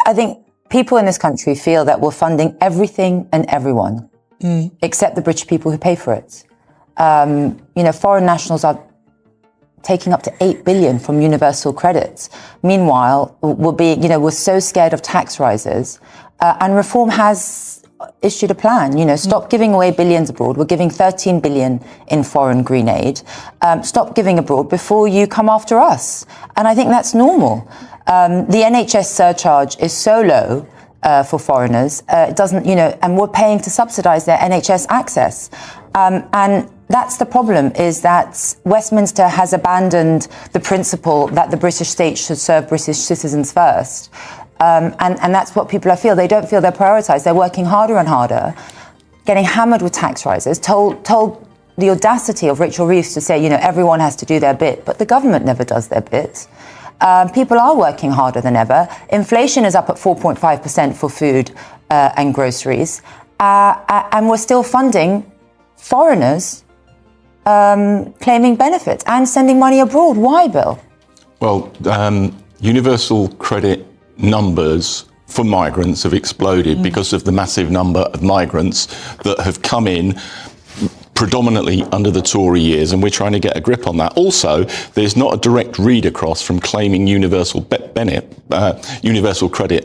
I think people in this country feel that we're funding everything and everyone, except the British people who pay for it. Foreign nationals are taking up to 8 billion from universal credits. Meanwhile, we're so scared of tax rises, and Reform has issued a plan. Stop giving away billions abroad. We're giving 13 billion in foreign green aid. Stop giving abroad before you come after us. And I think that's normal. The NHS surcharge is so low for foreigners. It doesn't, and we're paying to subsidise their NHS access. And that's the problem, is that Westminster has abandoned the principle that the British state should serve British citizens first. And that's what people feel. They don't feel they're prioritised. They're working harder and harder, getting hammered with tax rises, told the audacity of Rachel Reeves to say, everyone has to do their bit, but the government never does their bit. People are working harder than ever. Inflation is up at 4.5% for food and groceries. And we're still funding foreigners claiming benefits and sending money abroad. Why, Bill? Well, universal credit numbers for migrants have exploded because of the massive number of migrants that have come in predominantly under the Tory years, and we're trying to get a grip on that. Also, there's not a direct read across from claiming universal credit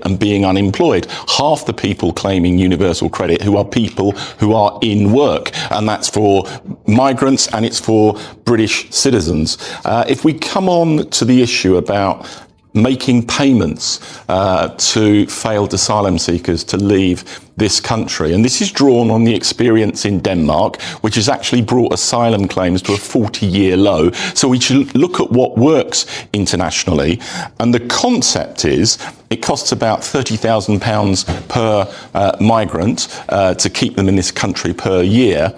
and being unemployed. Half the people claiming universal credit who are people who are in work, and that's for migrants and it's for British citizens. If we come on to the issue about making payments to failed asylum seekers to leave this country. And this is drawn on the experience in Denmark, which has actually brought asylum claims to a 40-year low. So we should look at what works internationally. And the concept is it costs about £30,000 per migrant to keep them in this country per year.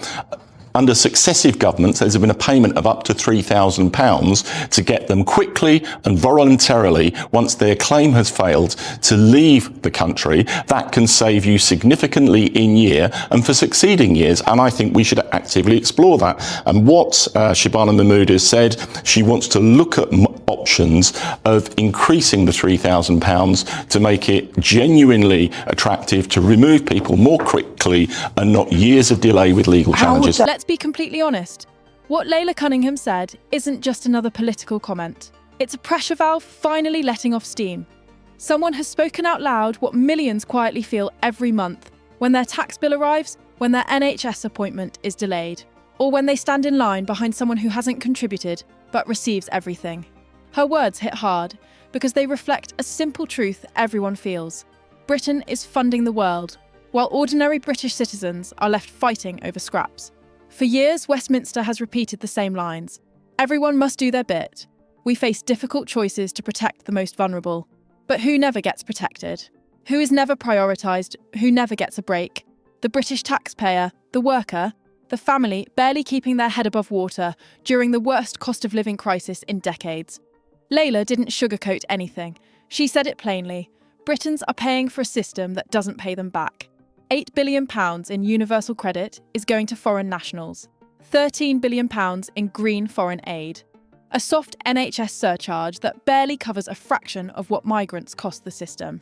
Under successive governments, there's been a payment of up to £3,000 to get them quickly and voluntarily, once their claim has failed, to leave the country. That can save you significantly in year and for succeeding years. And I think we should actively explore that. And what Shabana Mahmood has said, she wants to look at options of increasing the £3,000 to make it genuinely attractive to remove people more quickly and not years of delay with legal challenges. Let's be completely honest. What Laila Cunningham said isn't just another political comment. It's a pressure valve finally letting off steam. Someone has spoken out loud what millions quietly feel every month when their tax bill arrives, when their NHS appointment is delayed, or when they stand in line behind someone who hasn't contributed but receives everything. Her words hit hard because they reflect a simple truth everyone feels. Britain is funding the world, while ordinary British citizens are left fighting over scraps. For years, Westminster has repeated the same lines. Everyone must do their bit. We face difficult choices to protect the most vulnerable. But who never gets protected? Who is never prioritised? Who never gets a break? The British taxpayer, the worker, the family barely keeping their head above water during the worst cost of living crisis in decades. Laila didn't sugarcoat anything. She said it plainly. Britons are paying for a system that doesn't pay them back. £8 billion in universal credit is going to foreign nationals. £13 billion in green foreign aid. A soft NHS surcharge that barely covers a fraction of what migrants cost the system.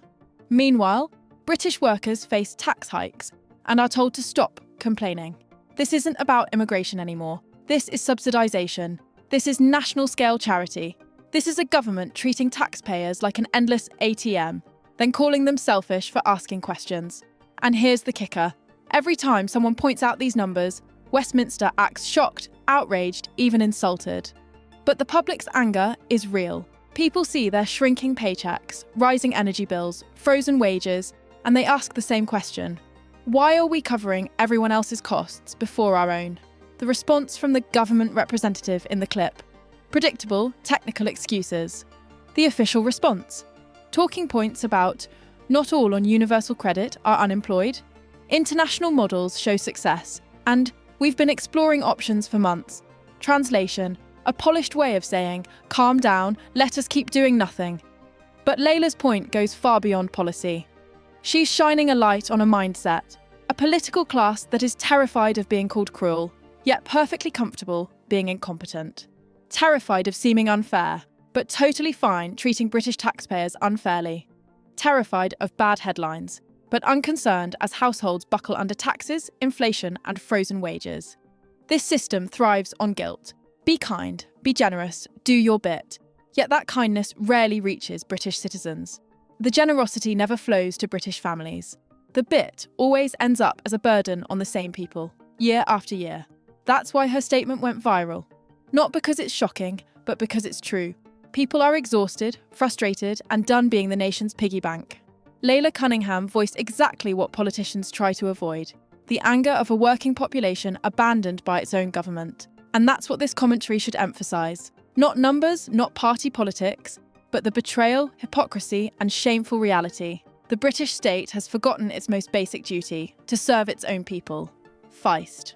Meanwhile, British workers face tax hikes and are told to stop complaining. This isn't about immigration anymore. This is subsidisation. This is national-scale charity. This is a government treating taxpayers like an endless ATM, then calling them selfish for asking questions. And here's the kicker. Every time someone points out these numbers, Westminster acts shocked, outraged, even insulted. But the public's anger is real. People see their shrinking paychecks, rising energy bills, frozen wages, and they ask the same question. Why are we covering everyone else's costs before our own? The response from the government representative in the clip. Predictable, technical excuses. The official response. Talking points about not all on universal credit are unemployed. International models show success. And we've been exploring options for months. Translation, a polished way of saying, calm down, let us keep doing nothing. But Laila's point goes far beyond policy. She's shining a light on a mindset, a political class that is terrified of being called cruel, yet perfectly comfortable being incompetent. Terrified of seeming unfair, but totally fine treating British taxpayers unfairly. terrified of bad headlines, but unconcerned as households buckle under taxes, inflation, and frozen wages. This system thrives on guilt. Be kind, be generous, do your bit. Yet that kindness rarely reaches British citizens. The generosity never flows to British families. The bit always ends up as a burden on the same people, year after year. That's why her statement went viral. Not because it's shocking, but because it's true. People are exhausted, frustrated, and done being the nation's piggy bank. Laila Cunningham voiced exactly what politicians try to avoid: the anger of a working population abandoned by its own government. And that's what this commentary should emphasise. Not numbers, not party politics, but the betrayal, hypocrisy, and shameful reality. The British state has forgotten its most basic duty: to serve its own people. Feist.